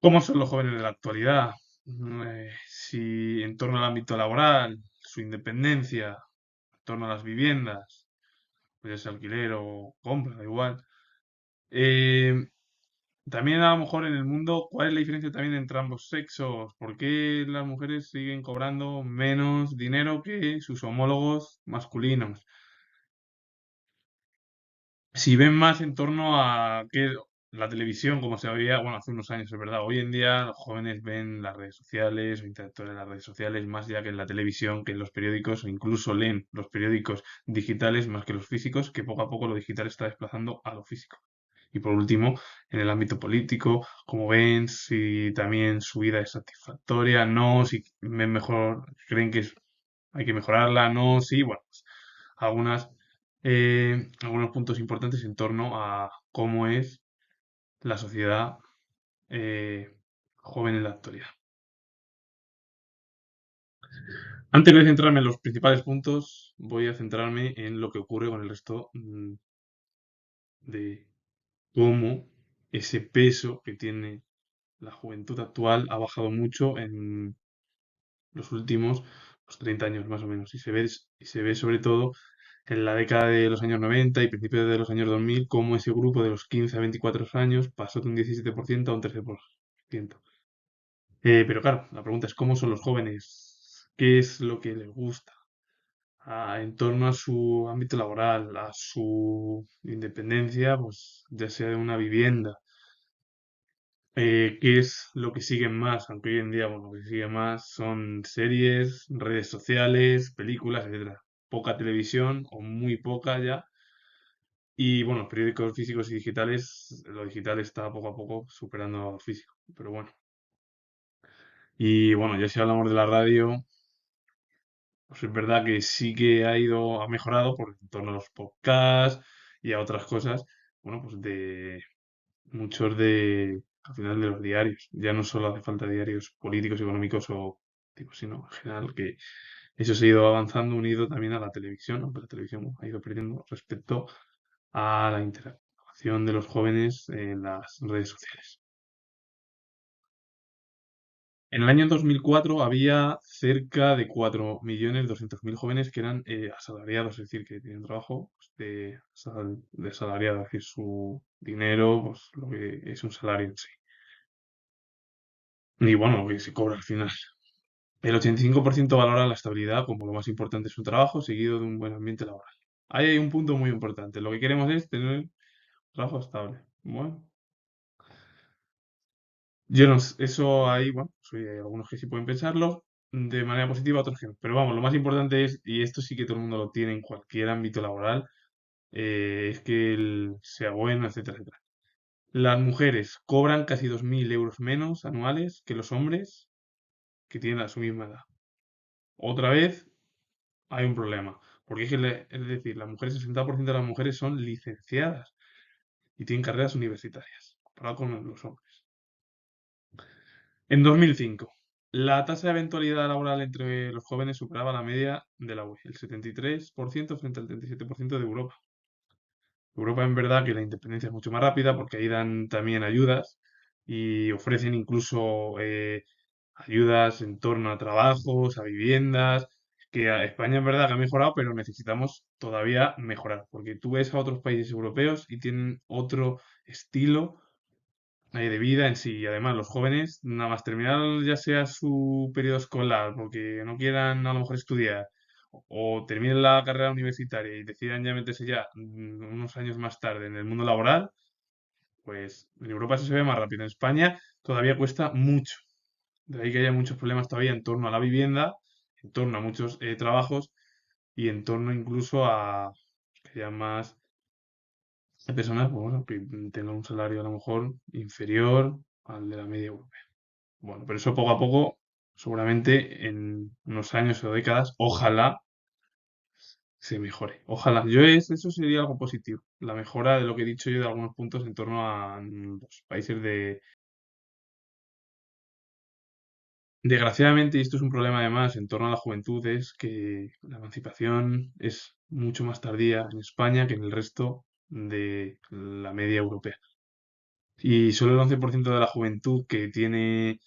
¿Cómo son los jóvenes de la actualidad? Si en torno al ámbito laboral, su independencia, en torno a las viviendas, pues ya sea alquiler o compra, da igual. Eh, También a lo mejor en el mundo, ¿cuál es la diferencia también entre ambos sexos? ¿Por qué las mujeres siguen cobrando menos dinero que sus homólogos masculinos? Si ven más en torno a que la televisión, como se veía, bueno, hace unos años, es verdad, hoy en día los jóvenes ven las redes sociales o interactúan en las redes sociales más ya que en la televisión, que en los periódicos, o incluso leen los periódicos digitales más que los físicos, que poco a poco lo digital está desplazando a lo físico. Y por último, en el ámbito político, como ven, si también su vida es satisfactoria, no, si ven mejor, creen que hay que mejorarla, no, sí, bueno, pues algunas, algunos puntos importantes en torno a cómo es la sociedad eh, joven en la actualidad. Antes de centrarme en los principales puntos, voy a centrarme en lo que ocurre con el resto de cómo ese peso que tiene la juventud actual ha bajado mucho en los últimos 30 años más o menos. Y se ve sobre todo en la década de los años 90 y principios de los años 2000 cómo ese grupo de los 15 a 24 años pasó de un 17% a un 13%. Pero claro, la pregunta es cómo son los jóvenes, qué es lo que les gusta en torno a su ámbito laboral, a su independencia, pues ya sea de una vivienda, qué es lo que siguen más, aunque hoy en día, bueno, lo que sigue más son series, redes sociales, películas, etcétera. Poca televisión o muy poca ya. Y bueno, los periódicos físicos y digitales, lo digital está poco a poco superando al físico. Pero bueno. Y bueno, ya si hablamos de la radio, pues es verdad que sí que ha mejorado por en torno a los podcasts y a otras cosas. Bueno, pues de muchos al final de los diarios. Ya no solo hace falta diarios políticos, económicos o tipo, sino en general que eso se ha ido avanzando unido también a la televisión, aunque la televisión ha ido perdiendo respecto a la interacción de los jóvenes en las redes sociales. En el año 2004 había cerca de 4.200.000 jóvenes que eran asalariados, es decir, que tienen trabajo pues, de asalariado, es decir, su dinero, pues lo que es un salario en sí. Y bueno, lo que se cobra al final. El 85% valora la estabilidad como lo más importante de su trabajo, seguido de un buen ambiente laboral. Ahí hay un punto muy importante. Lo que queremos es tener un trabajo estable. Bueno, yo no sé, eso ahí, bueno, pues, hay algunos que sí pueden pensarlo de manera positiva, otros que no. Pero vamos, lo más importante es, y esto sí que todo el mundo lo tiene en cualquier ámbito laboral, es que él sea bueno, etcétera, etcétera. Las mujeres cobran casi 2.000 euros menos anuales que los hombres que tienen a su misma edad. Otra vez, hay un problema. Porque es decir, las mujeres, el 60% de las mujeres son licenciadas y tienen carreras universitarias, comparado con los hombres. En 2005, la tasa de eventualidad laboral entre los jóvenes superaba la media de la UE, el 73% frente al 37% de Europa. Europa en verdad que la independencia es mucho más rápida porque ahí dan también ayudas y ofrecen incluso ayudas en torno a trabajos, a viviendas, que a España en verdad que ha mejorado, pero necesitamos todavía mejorar, porque tú ves a otros países europeos y tienen otro estilo de vida en sí. Y además los jóvenes, nada más terminar ya sea su periodo escolar, porque no quieran a lo mejor estudiar, o terminen la carrera universitaria y decidan ya meterse ya unos años más tarde en el mundo laboral, pues en Europa eso se ve más rápido. En España todavía cuesta mucho. De ahí que haya muchos problemas todavía en torno a la vivienda, en torno a muchos trabajos y en torno incluso a que haya más personas pues, bueno, que tengan un salario a lo mejor inferior al de la media europea. Bueno, pero eso poco a poco, seguramente en unos años o décadas, ojalá se mejore. Ojalá. Eso sería algo positivo. La mejora de lo que he dicho yo de algunos puntos en torno a los países de... Desgraciadamente, y esto es un problema además en torno a la juventud, es que la emancipación es mucho más tardía en España que en el resto de la media europea. Y solo el 11% de la juventud que tiene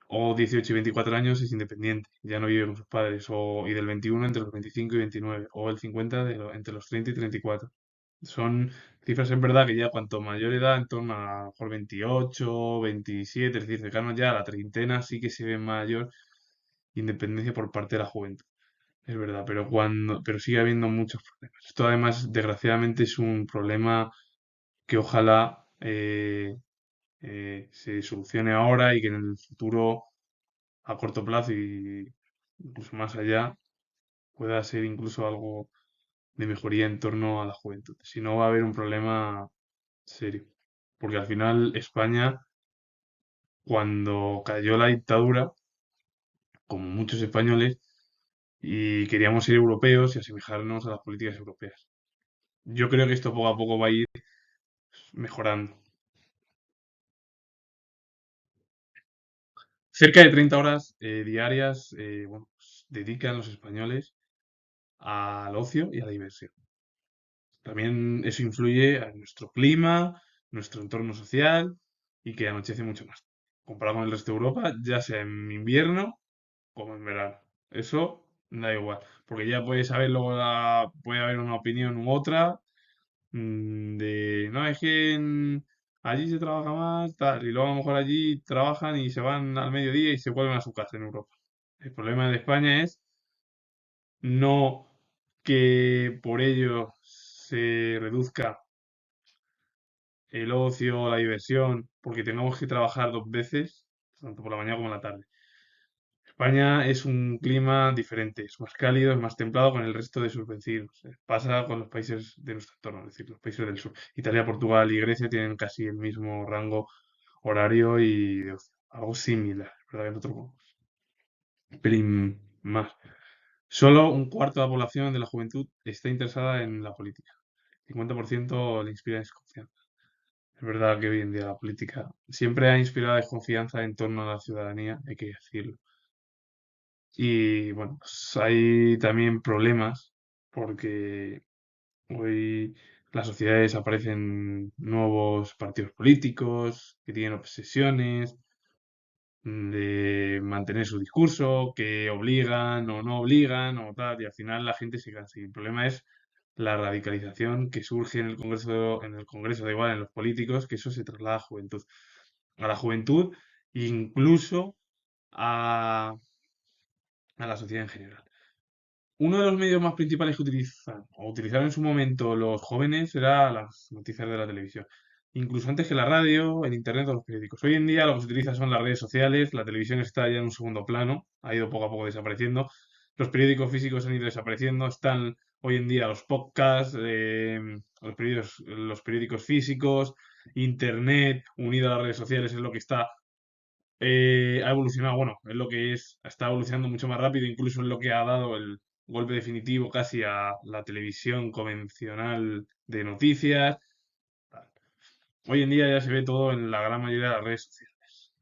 o 18 y 24 años es independiente, ya no vive con sus padres, y del 21 entre los 25 y 29, o el 50 entre los 30 y 34. Son cifras en verdad que ya cuanto mayor edad, en torno a lo mejor 28, 27, es decir, cercanos ya a la treintena, sí que se ve mayor independencia por parte de la juventud. Es verdad, pero sigue habiendo muchos problemas. Esto además, desgraciadamente, es un problema que ojalá se solucione ahora y que en el futuro, a corto plazo y incluso más allá, pueda ser incluso algo de mejoría en torno a la juventud. Si no, va a haber un problema serio. Porque al final España, cuando cayó la dictadura, como muchos españoles, y queríamos ser europeos y asemejarnos a las políticas europeas. Yo creo que esto poco a poco va a ir mejorando. Cerca de 30 horas diarias, bueno, pues, dedican los españoles al ocio y a la diversión. También eso influye en nuestro clima, nuestro entorno social y que anochece mucho más. Comparado con el resto de Europa, ya sea en invierno como en verano. Eso da igual, porque ya puedes saber luego puede haber una opinión u otra no, es que allí se trabaja más, tal, y luego a lo mejor allí trabajan y se van al mediodía y se vuelven a su casa en Europa. El problema de España es no que por ello se reduzca el ocio, la diversión, porque tengamos que trabajar dos veces, tanto por la mañana como en la tarde. España es un clima diferente, es más cálido, es más templado con el resto de sus vecinos. Pasa con los países de nuestro entorno, es decir, los países del sur. Italia, Portugal y Grecia tienen casi el mismo rango horario y de ocio. Algo similar, ¿verdad? Que nosotros un pelín más. Solo un cuarto de la población de la juventud está interesada en la política. 50% le inspira desconfianza. Es verdad que hoy en día la política siempre ha inspirado desconfianza en torno a la ciudadanía, hay que decirlo. Y bueno, pues hay también problemas porque hoy las sociedades aparecen nuevos partidos políticos que tienen obsesiones de mantener su discurso, que obligan o no obligan o tal, y al final la gente se cansa. Y el problema es la radicalización que surge en el Congreso, da igual, en los políticos, que eso se traslada a la juventud, incluso a, a la sociedad en general. Uno de los medios más principales que utilizan o utilizaron en su momento los jóvenes era las noticias de la televisión. Incluso antes que la radio, el internet o los periódicos. Hoy en día lo que se utiliza son las redes sociales, la televisión está ya en un segundo plano, ha ido poco a poco desapareciendo. Los periódicos físicos han ido desapareciendo, están hoy en día los podcasts, los periódicos físicos, internet unido a las redes sociales es lo que está ha evolucionado, bueno, es lo que es, está evolucionando mucho más rápido, incluso es lo que ha dado el golpe definitivo casi a la televisión convencional de noticias. Tal. Hoy en día ya se ve todo en la gran mayoría de las redes sociales,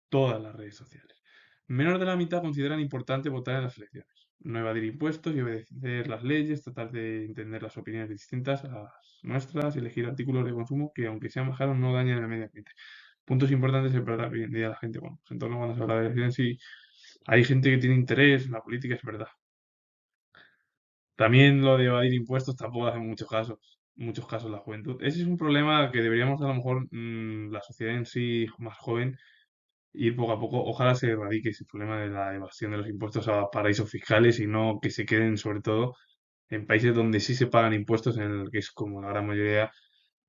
todas las redes sociales. Menos de la mitad consideran importante votar en las elecciones. No evadir impuestos y obedecer las leyes, tratar de entender las opiniones distintas a las nuestras y elegir artículos de consumo que, aunque sean más caros, no dañen el medio ambiente. Puntos importantes es verdad que hoy en día la gente, bueno, pues en torno cuando se habla de elecciones, sí, hay gente que tiene interés en la política, es verdad. También lo de evadir impuestos tampoco hace muchos casos la juventud. Ese es un problema que deberíamos a lo mejor la sociedad en sí más joven ir poco a poco. Ojalá se erradique ese problema de la evasión de los impuestos a paraísos fiscales y no que se queden sobre todo en países donde sí se pagan impuestos, en el que es como la gran mayoría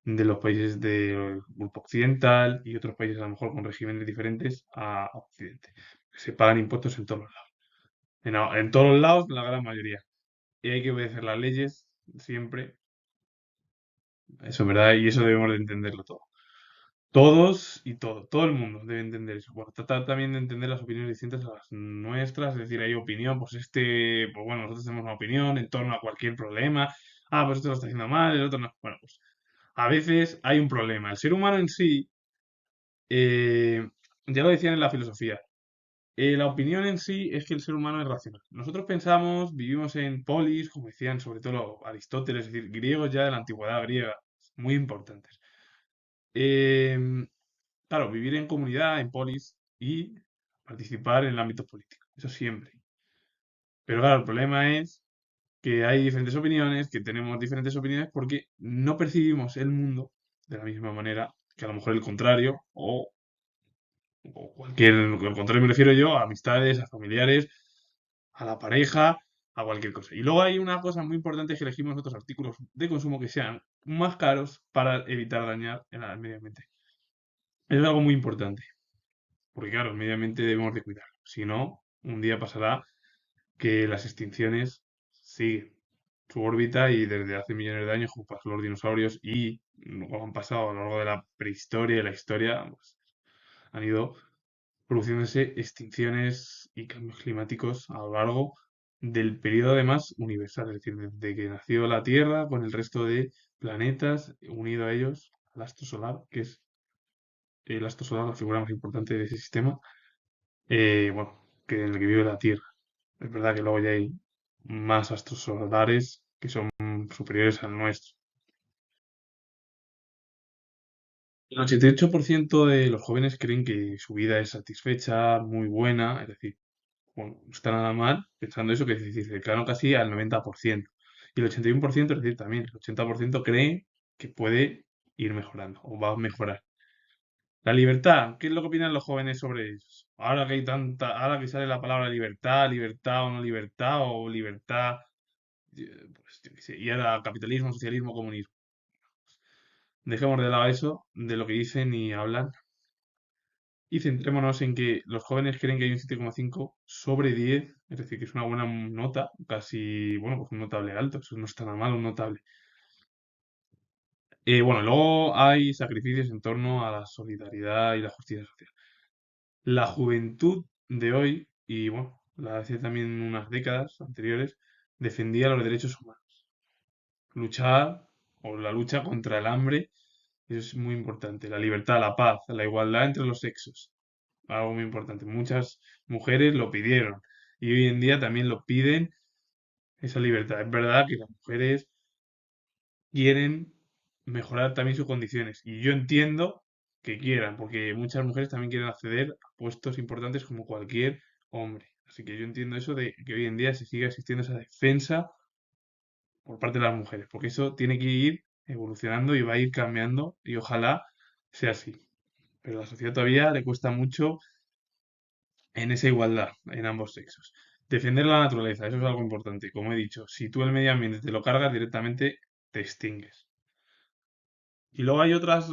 de los países del grupo occidental y otros países a lo mejor con regímenes diferentes a Occidente. Se pagan impuestos en todos los lados. En todos los lados, la gran mayoría. Y hay que obedecer las leyes siempre. Eso es verdad, y eso debemos de entenderlo todo. Todos y todo el mundo debe entender eso. Bueno, tratar también de entender las opiniones distintas a las nuestras, es decir, hay opinión, pues bueno, nosotros tenemos una opinión en torno a cualquier problema. Ah, pues esto lo está haciendo mal, el otro no. Bueno, pues a veces hay un problema. El ser humano en sí, eh, ya lo decían en la filosofía, la opinión en sí es que el ser humano es racional. Nosotros pensamos, vivimos en polis, como decían sobre todo Aristóteles, es decir, griegos ya de la antigüedad griega, muy importantes. Em, claro, vivir en comunidad, en polis y participar en el ámbito político. Eso siempre. Pero claro, el problema es que hay diferentes opiniones, que tenemos diferentes opiniones porque no percibimos el mundo de la misma manera que a lo mejor el contrario o cualquier, el contrario me refiero yo a amistades, a familiares, a la pareja, a cualquier cosa. Y luego hay una cosa muy importante que elegimos otros artículos de consumo que sean más caros para evitar dañar el medio ambiente. Es algo muy importante, porque claro, el medio ambiente debemos de cuidarlo. Si no, un día pasará que las extincciones siguen su órbita y desde hace millones de años, como pasó los dinosaurios y como han pasado a lo largo de la prehistoria y la historia, pues, han ido produciéndose extinciones y cambios climáticos a lo largo del periodo además universal, es decir, desde que nació la Tierra con el resto de planetas unido a ellos, al astro solar, que es el astro solar, la figura más importante de ese sistema, bueno, que en el que vive la Tierra. Es verdad que luego ya hay más astros solares que son superiores al nuestro. El 88% de los jóvenes creen que su vida es satisfecha, muy buena, es decir, bueno, no está nada mal pensando eso, que es decir, cercano casi al 90%. Y el 81%, es decir, también el 80% cree que puede ir mejorando o va a mejorar. La libertad, ¿qué es lo que opinan los jóvenes sobre eso? Ahora que hay tanta, ahora que sale la palabra libertad, libertad o no libertad, o libertad, pues yo qué sé, y ahora capitalismo, socialismo, comunismo. Dejemos de lado eso, de lo que dicen y hablan, y centrémonos en que los jóvenes creen que hay un 7,5 sobre 10, es decir, que es una buena nota, casi, bueno, pues un notable alto, eso no está nada mal, un notable. Bueno, luego hay sacrificios en torno a la solidaridad y la justicia social. La juventud de hoy, y bueno, la de hace también unas décadas anteriores, defendía los derechos humanos. Luchar, o la lucha contra el hambre, eso es muy importante. La libertad, la paz, la igualdad entre los sexos, algo muy importante. Muchas mujeres lo pidieron y hoy en día también lo piden esa libertad. Es verdad que las mujeres quieren mejorar también sus condiciones y yo entiendo que quieran, porque muchas mujeres también quieren acceder a puestos importantes como cualquier hombre. Así que yo entiendo eso de que hoy en día se siga existiendo esa defensa por parte de las mujeres, porque eso tiene que ir evolucionando y va a ir cambiando y ojalá sea así. Pero a la sociedad todavía le cuesta mucho en esa igualdad en ambos sexos. Defender la naturaleza, eso es algo importante. Como he dicho, si tú el medio ambiente te lo cargas directamente, te extingues. Y luego hay otros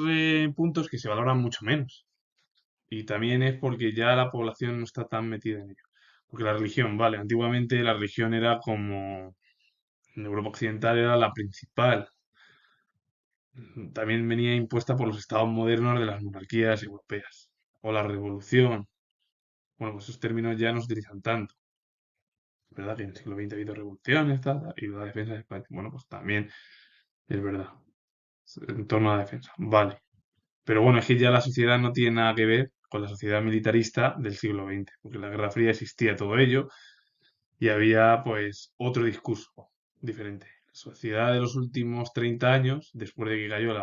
puntos que se valoran mucho menos. Y también es porque ya la población no está tan metida en ello. Porque la religión, vale, antiguamente la religión era como en Europa Occidental era la principal. También venía impuesta por los estados modernos de las monarquías europeas. O la revolución. Bueno, pues esos términos ya no se utilizan tanto. ¿Verdad? Que en el siglo XX ha habido revoluciones, tal, tal, y la defensa de España. Bueno, pues también es verdad. En torno a la defensa. Vale. Pero bueno, es que ya la sociedad no tiene nada que ver con la sociedad militarista del siglo XX, porque en la Guerra Fría existía todo ello y había pues otro discurso diferente. La sociedad de los últimos 30 años, después de que cayó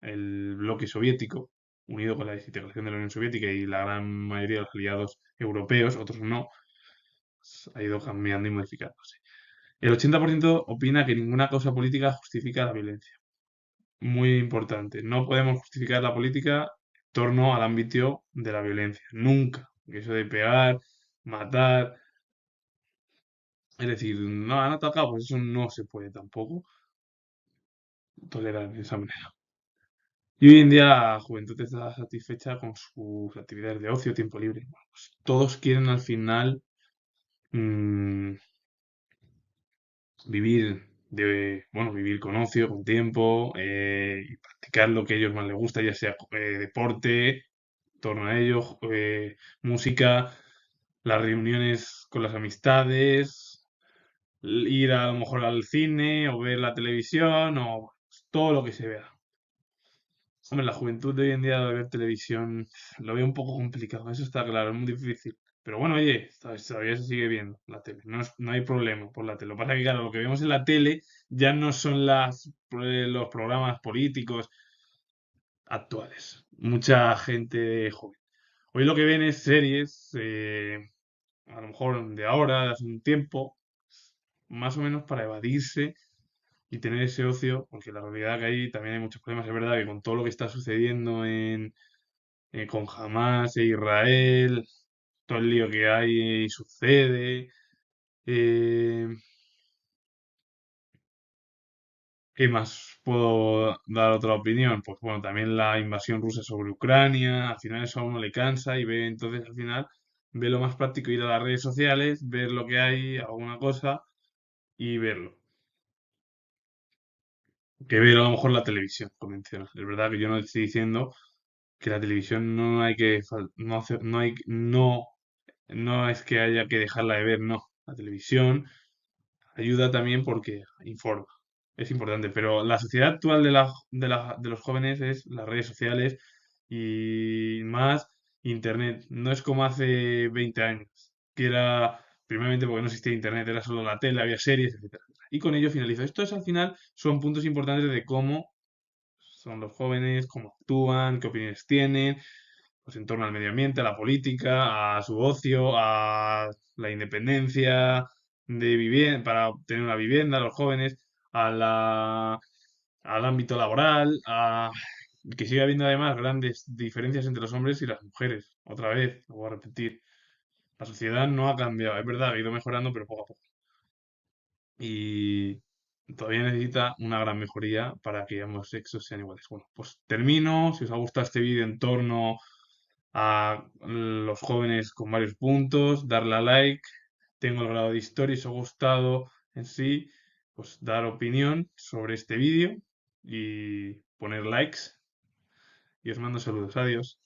el bloque soviético, unido con la desintegración de la Unión Soviética y la gran mayoría de los aliados europeos, otros no, pues, ha ido cambiando y modificándose. El 80% opina que ninguna causa política justifica la violencia. Muy importante. No podemos justificar la política en torno al ámbito de la violencia. Nunca. Porque eso de pegar, matar. Es decir, no han atacado, pues eso no se puede tampoco tolerar de esa manera. Y hoy en día la juventud está satisfecha con sus actividades de ocio, tiempo libre. Bueno, pues todos quieren al final mm, vivir bueno, vivir con ocio, con tiempo, y practicar lo que a ellos más les gusta, ya sea deporte, en torno a ello, música, las reuniones con las amistades, ir a lo mejor al cine o ver la televisión o bueno, pues, todo lo que se vea. Hombre, la juventud de hoy en día de ver televisión lo veo un poco complicado, eso está claro, es muy difícil. Pero bueno, oye, todavía se sigue viendo la tele, no hay problema por la tele. Lo que pasa es que, claro, lo que vemos en la tele ya no son los programas políticos, actuales. Mucha gente joven. Hoy lo que ven es series, a lo mejor de ahora, de hace un tiempo, más o menos para evadirse y tener ese ocio, porque la realidad que hay también hay muchos problemas. Es verdad que con todo lo que está sucediendo con Hamas e Israel, todo el lío que hay y sucede. eh, ¿Qué más puedo dar otra opinión? Pues bueno, también la invasión rusa sobre Ucrania, al final eso a uno le cansa y ve entonces al final ve lo más práctico ir a las redes sociales, ver lo que hay, alguna cosa y verlo. Que ver a lo mejor la televisión convencional. Es verdad que yo no estoy diciendo que la televisión no hay que no no hay no es que haya que dejarla de ver, no. La televisión ayuda también porque informa. Es importante, pero la sociedad actual de los jóvenes es las redes sociales y más Internet. No es como hace 20 años, que era, primeramente porque no existía Internet, era solo la tele, había series, etcétera. Y con ello finalizo. Estos al final son puntos importantes de cómo son los jóvenes, cómo actúan, qué opiniones tienen, pues en torno al medio ambiente, a la política, a su ocio, a la independencia de vivienda, para obtener una vivienda, a los jóvenes, a al ámbito laboral, a que sigue habiendo además grandes diferencias entre los hombres y las mujeres. Otra vez, lo voy a repetir. La sociedad no ha cambiado, es verdad, ha ido mejorando, pero poco a poco. Y todavía necesita una gran mejoría para que ambos sexos sean iguales. Bueno, pues termino. Si os ha gustado este vídeo en torno a los jóvenes con varios puntos, darle a like. Tengo el grado de historia, si os ha gustado en sí, pues dar opinión sobre este vídeo y poner likes. Y os mando saludos. Adiós.